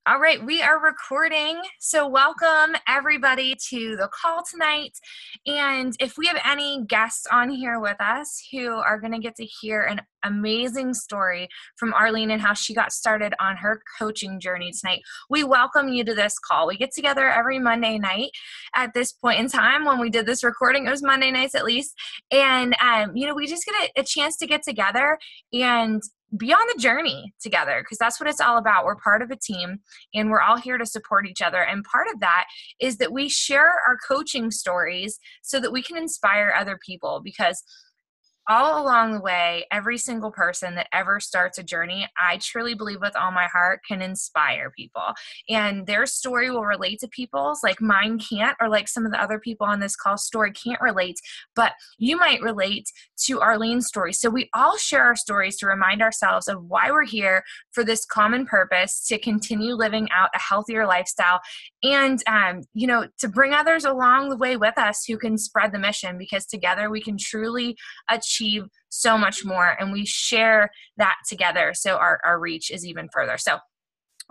All right, we are recording. So, welcome everybody to the call tonight. And if we have any guests on here with us who are going to get to hear an amazing story from Arlene and how she got started on her coaching journey tonight, we welcome you to this call. We get together every Monday night at this point in time. When we did this recording, it was Monday nights at least. And, we just get a chance to get together and be on the journey together, because that's what it's all about. We're part of a team and we're all here to support each other. And part of that is that we share our coaching stories so that we can inspire other people, because all along the way, every single person that ever starts a journey, I truly believe with all my heart, can inspire people. And their story will relate to people's, like mine can't, or like some of the other people on this call story can't relate, but you might relate to Arlene's story. So we all share our stories to remind ourselves of why we're here, for this common purpose, to continue living out a healthier lifestyle, and to bring others along the way with us who can spread the mission, because together we can truly achieve so much more, and we share that together, so our reach is even further. So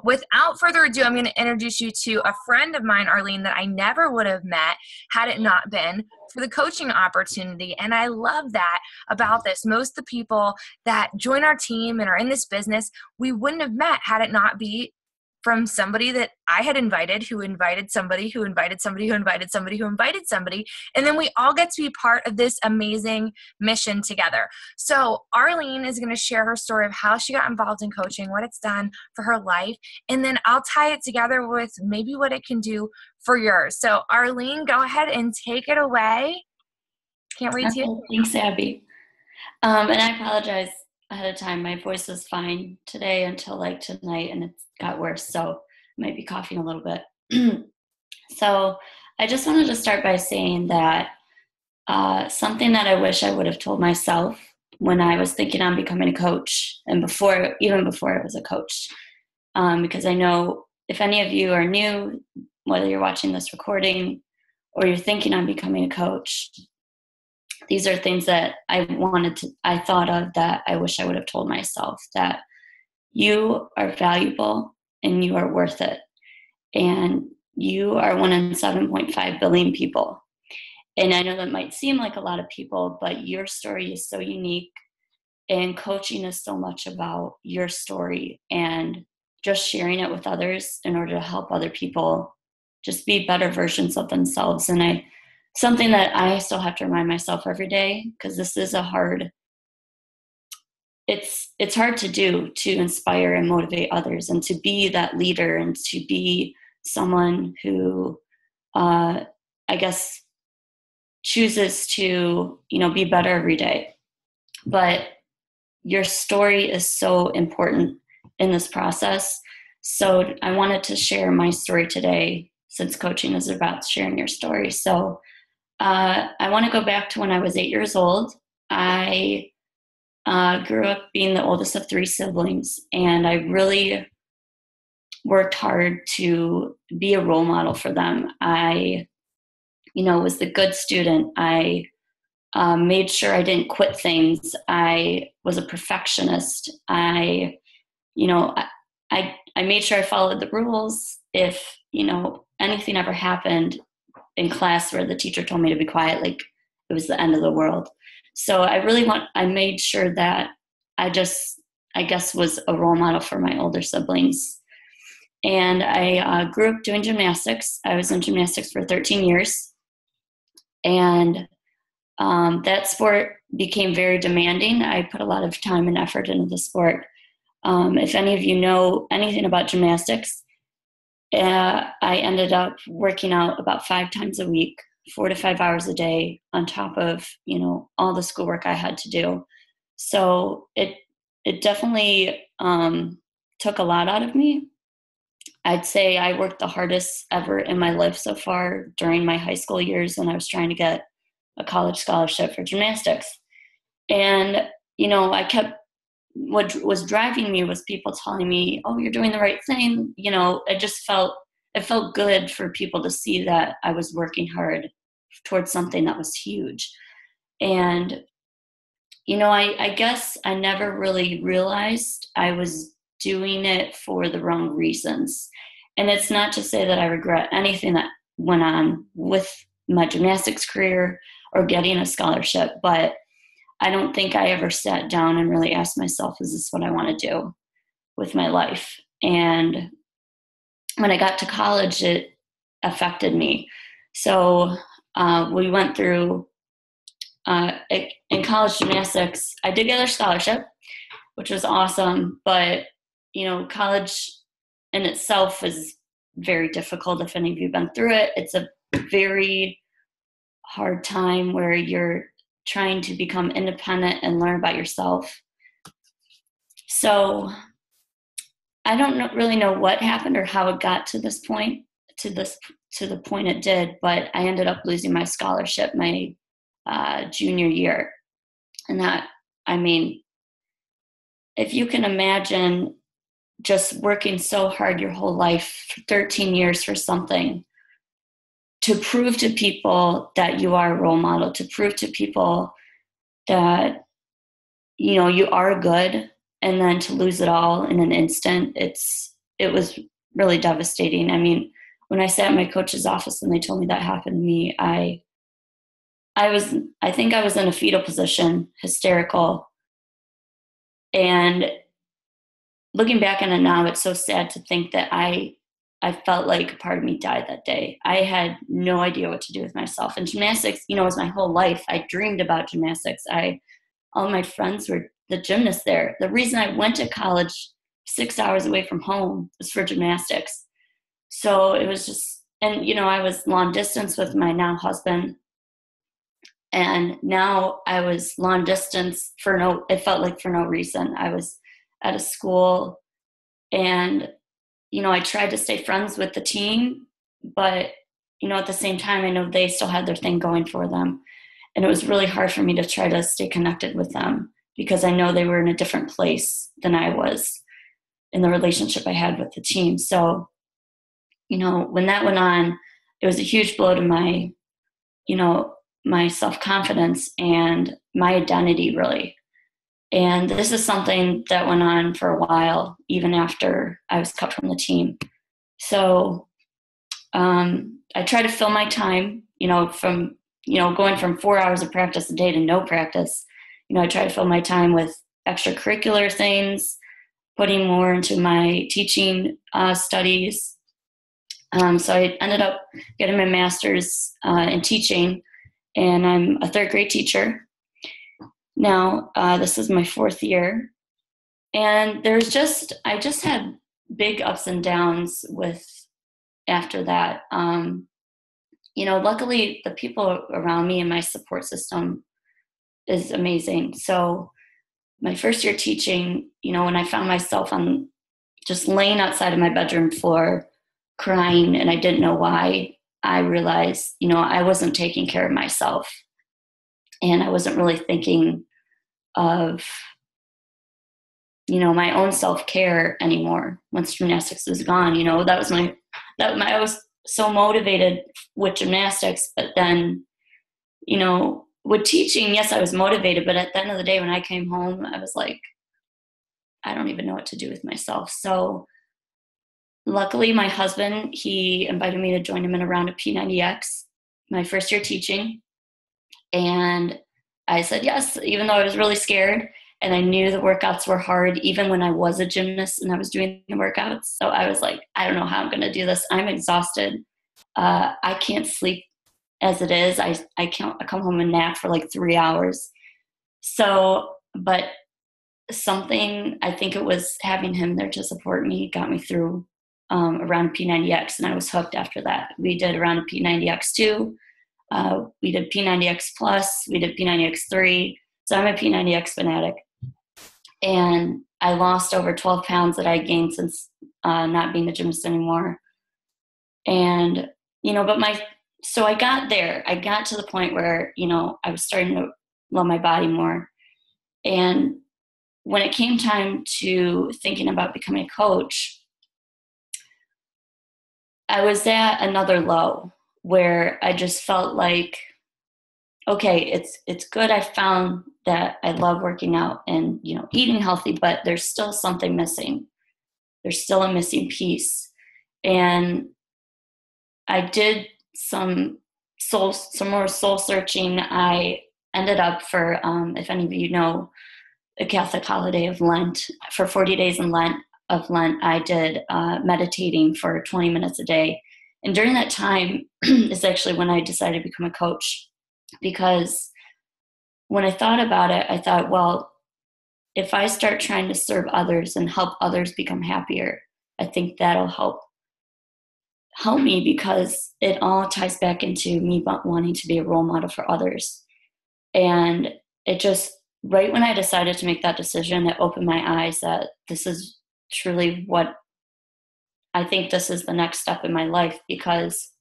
without further ado, I'm going to introduce you to a friend of mine, Arlene, that I never would have met had it not been for the coaching opportunity. And I love that about this. Most of the people that join our team and are in this business, we wouldn't have met had it not be from somebody that I had invited, who invited somebody, who invited somebody, who invited somebody, who invited somebody. And then we all get to be part of this amazing mission together. So Arlene is going to share her story of how she got involved in coaching, what it's done for her life, and then I'll tie it together with maybe what it can do for yours. So Arlene, go ahead and take it away. Can't wait to. Okay, thanks, Abby. And I apologize ahead of time. My voice was fine today until like tonight, and it got worse, so I might be coughing a little bit. So I just wanted to start by saying that something that I wish I would have told myself when I was thinking on becoming a coach, and even before I was a coach, because I know if any of you are new, whether you're watching this recording or you're thinking on becoming a coach, these are things that I thought of that I wish I would have told myself, that you are valuable and you are worth it. And you are one in 7.5 billion people. And I know that might seem like a lot of people, but your story is so unique, and coaching is so much about your story and just sharing it with others in order to help other people just be better versions of themselves. And something that I still have to remind myself every day, because this is it's hard to do, to inspire and motivate others, and to be that leader, and to be someone who I guess chooses to be better every day. But your story is so important in this process. So I wanted to share my story today, since coaching is about sharing your story. So I want to go back to when I was 8 years old. I grew up being the oldest of 3 siblings, and I really worked hard to be a role model for them. I, was the good student. I made sure I didn't quit things. I was a perfectionist. I made sure I followed the rules. If, anything ever happened in class where the teacher told me to be quiet, like it was the end of the world. So I made sure that I guess was a role model for my older siblings. And I grew up doing gymnastics. I was in gymnastics for 13 years. And that sport became very demanding. I put a lot of time and effort into the sport. If any of you know anything about gymnastics, I ended up working out about 5 times a week, 4 to 5 hours a day, on top of, all the schoolwork I had to do. So it definitely took a lot out of me. I'd say I worked the hardest ever in my life so far during my high school years, when I was trying to get a college scholarship for gymnastics. And, what was driving me was people telling me, oh, you're doing the right thing. It felt good for people to see that I was working hard towards something that was huge. And, I guess I never really realized I was doing it for the wrong reasons. And it's not to say that I regret anything that went on with my gymnastics career or getting a scholarship, but I don't think I ever sat down and really asked myself, is this what I want to do with my life? And when I got to college, it affected me. So we went through, in college gymnastics, I did get a scholarship, which was awesome, but, college in itself is very difficult. If any of you have been through it, it's a very hard time where you're trying to become independent and learn about yourself. So I don't really know what happened or how it got to this point, to the point it did, but I ended up losing my scholarship my junior year. And that, if you can imagine just working so hard your whole life, for 13 years for something, to prove to people that you are a role model, to prove to people that, you are good, and then to lose it all in an instant, it was really devastating. When I sat in my coach's office and they told me that happened to me, I think I was in a fetal position, hysterical. And looking back on it now, it's so sad to think that I felt like a part of me died that day. I had no idea what to do with myself. And gymnastics, was my whole life. I dreamed about gymnastics. All my friends were the gymnasts there. The reason I went to college 6 hours away from home was for gymnastics. So it was just, and I was long distance with my now husband. And now I was long distance it felt like for no reason. I was at a school and, I tried to stay friends with the team, but, at the same time, I know they still had their thing going for them. And it was really hard for me to try to stay connected with them because I know they were in a different place than I was in the relationship I had with the team. So, when that went on, it was a huge blow to my, my self-confidence and my identity, really. And this is something that went on for a while, even after I was cut from the team. So I try to fill my time, from, going from 4 hours of practice a day to no practice. I try to fill my time with extracurricular things, putting more into my teaching studies. So I ended up getting my master's in teaching, and I'm a third grade teacher. Now, this is my fourth year, and I just had big ups and downs after that. Luckily the people around me and my support system is amazing. So my first year teaching, when I found myself on just laying outside of my bedroom floor crying and I didn't know why, I realized, I wasn't taking care of myself. And I wasn't really thinking of, my own self-care anymore once gymnastics was gone. I was so motivated with gymnastics, but then, with teaching, yes, I was motivated, but at the end of the day, when I came home, I was like, I don't even know what to do with myself. So luckily my husband, he invited me to join him in a round of P90X, my first year teaching. And I said yes, even though I was really scared. And I knew the workouts were hard, even when I was a gymnast and I was doing the workouts. So I was like, I don't know how I'm going to do this. I'm exhausted. I can't sleep as it is. I come home and nap for like 3 hours. So, but something, I think it was having him there to support me, got me through around P90X, and I was hooked after that. We did around a P90X2. We did P90X plus, we did P90X3. So I'm a P90X fanatic. And I lost over 12 pounds that I gained since not being a gymnast anymore. And, so I got there. I got to the point where, I was starting to love my body more. And when it came time to thinking about becoming a coach, I was at another low where I just felt like, okay, it's good. I found that I love working out and, eating healthy, but there's still something missing. there's still a missing piece. And I did some more soul searching. I ended up for, if any of you know, the Catholic holiday of Lent, for 40 days in Lent, I did meditating for 20 minutes a day. And during that time is actually when I decided to become a coach, because when I thought about it, I thought, well, if I start trying to serve others and help others become happier, I think that'll help me, because it all ties back into me wanting to be a role model for others. And it just, right when I decided to make that decision, it opened my eyes that this is truly what I think this is the next step in my life, because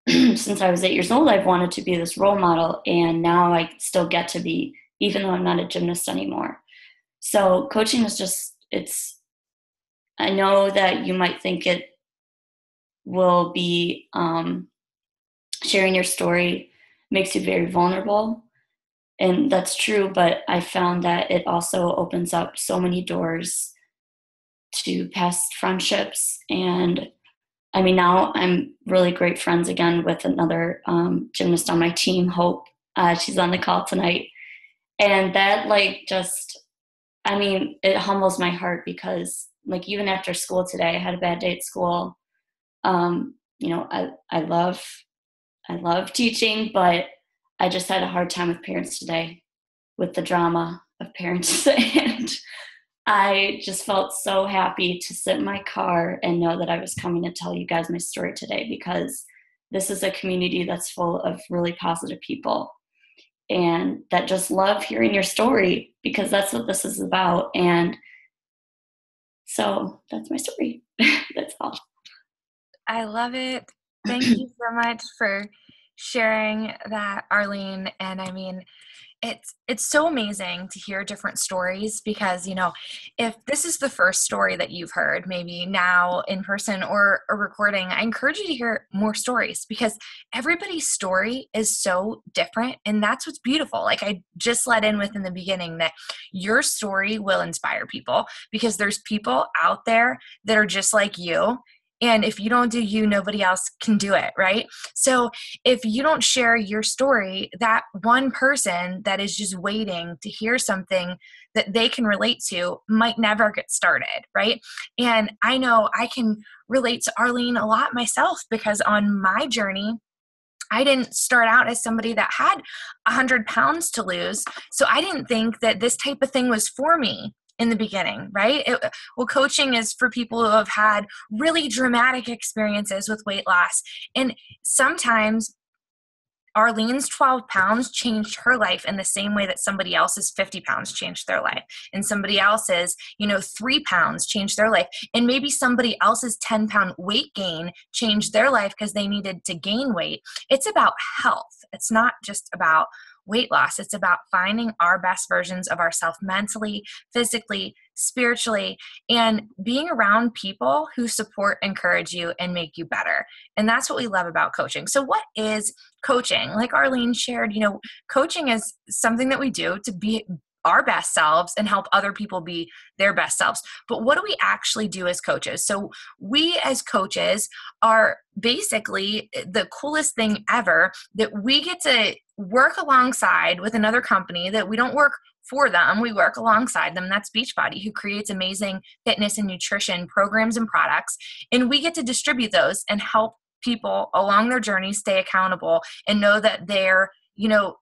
since I was 8 years old, I've wanted to be this role model, and now I still get to be, even though I'm not a gymnast anymore. So coaching is just, I know that you might think it will be, sharing your story makes you very vulnerable. And that's true, but I found that it also opens up so many doors to past friendships. And I mean, now I'm really great friends again with another gymnast on my team, Hope. She's on the call tonight. And that, like, just, I mean, it humbles my heart, because, like, even after school today, I had a bad day at school. You know, I love teaching, but I just had a hard time with parents today, with the drama of parents. And I just felt so happy to sit in my car and know that I was coming to tell you guys my story today, because this is a community that's full of really positive people and that just love hearing your story, because that's what this is about. And so that's my story. That's all. I love it. Thank you so much for sharing that, Arlene. And I mean, it's so amazing to hear different stories, because, you know, if this is the first story that you've heard, maybe now in person or a recording, I encourage you to hear more stories, because everybody's story is so different, and that's what's beautiful. Like I just let in with in the beginning, that your story will inspire people, because there's people out there that are just like you. And if you don't do you, nobody else can do it, right? So if you don't share your story, that one person that is just waiting to hear something that they can relate to might never get started, right? And I know I can relate to Arlene a lot myself, because on my journey, I didn't start out as somebody that had 100 pounds to lose. So I didn't think that this type of thing was for me in the beginning, right? Well, coaching is for people who have had really dramatic experiences with weight loss. And sometimes Arlene's 12 pounds changed her life in the same way that somebody else's 50 pounds changed their life. And somebody else's, 3 pounds changed their life. And maybe somebody else's 10-pound weight gain changed their life because they needed to gain weight. It's about health. It's not just about weight loss. It's about finding our best versions of ourselves mentally, physically, spiritually, and being around people who support, encourage you, and make you better. And that's what we love about coaching. So what is coaching? Like Arlene shared, coaching is something that we do to be our best selves and help other people be their best selves. But what do we actually do as coaches? So we as coaches are basically the coolest thing ever, that we get to work alongside with another company, that we don't work for them, we work alongside them. That's Beachbody, who creates amazing fitness and nutrition programs and products. And we get to distribute those and help people along their journey stay accountable and know that they're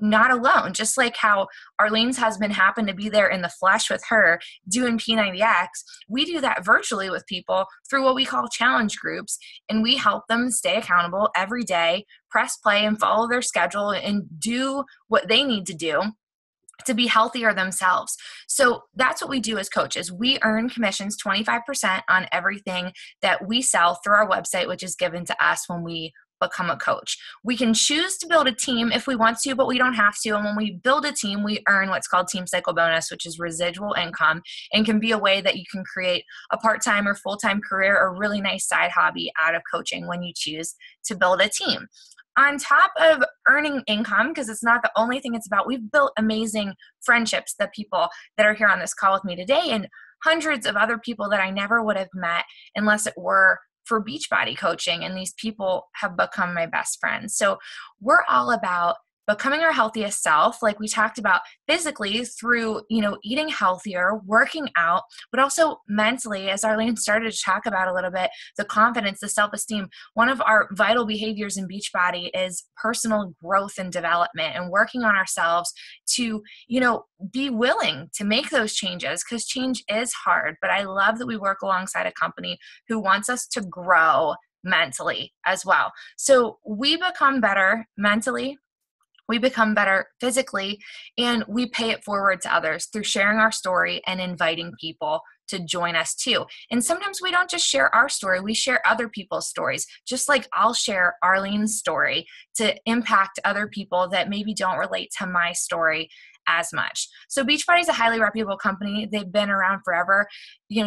not alone. Just like how Arlene's husband happened to be there in the flesh with her doing P90X, we do that virtually with people through what we call challenge groups. And we help them stay accountable every day, press play and follow their schedule and do what they need to do to be healthier themselves. So that's what we do as coaches. We earn commissions 25% on everything that we sell through our website, which is given to us when we become a coach. We can choose to build a team if we want to, but we don't have to. And when we build a team, we earn what's called team cycle bonus, which is residual income, and can be a way that you can create a part-time or full-time career or really nice side hobby out of coaching when you choose to build a team. On top of earning income, because it's not the only thing it's about, we've built amazing friendships, the people that are here on this call with me today, and hundreds of other people that I never would have met unless it were for Beachbody coaching. And these people have become my best friends. So we're all about becoming our healthiest self, like we talked about physically through, eating healthier, working out, but also mentally, as Arlene started to talk about a little bit, the confidence, the self-esteem. One of our vital behaviors in Beachbody is personal growth and development and working on ourselves to, be willing to make those changes, because change is hard. But I love that we work alongside a company who wants us to grow mentally as well. So we become better mentally, we become better physically, and we pay it forward to others through sharing our story and inviting people to join us too. And sometimes we don't just share our story, we share other people's stories, just like I'll share Arlene's story to impact other people that maybe don't relate to my story as much. So Beachbody is a highly reputable company. They've been around forever.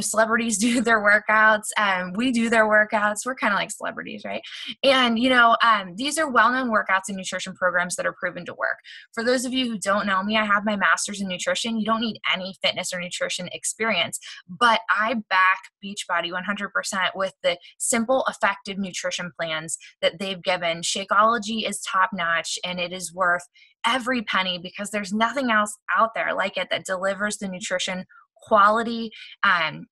Celebrities do their workouts, we do their workouts. We're kind of like celebrities, right? And, these are well-known workouts and nutrition programs that are proven to work. For those of you who don't know me, I have my master's in nutrition. You don't need any fitness or nutrition experience, but I back Beachbody 100% with the simple, effective nutrition plans that they've given. Shakeology is top-notch, and it is worth every penny because there's nothing else out there like it that delivers the nutrition quality and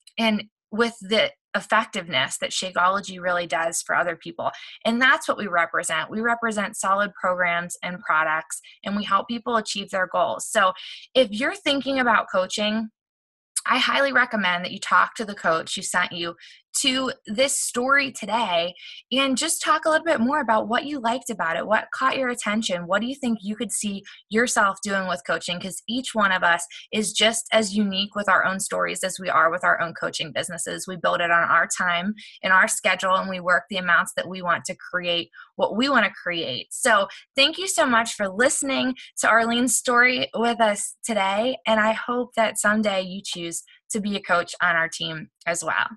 with the effectiveness that Shakeology really does for other people. And that's what we represent. We represent solid programs and products, and we help people achieve their goals. So if you're thinking about coaching, I highly recommend that you talk to the coach who sent you to this story today and just talk a little bit more about what you liked about it, what caught your attention, what do you think you could see yourself doing with coaching, because each one of us is just as unique with our own stories as we are with our own coaching businesses. We build it on our time and our schedule, and we work the amounts that we want to create what we want to create. So thank you so much for listening to Arlene's story with us today, and I hope that someday you choose to be a coach on our team as well.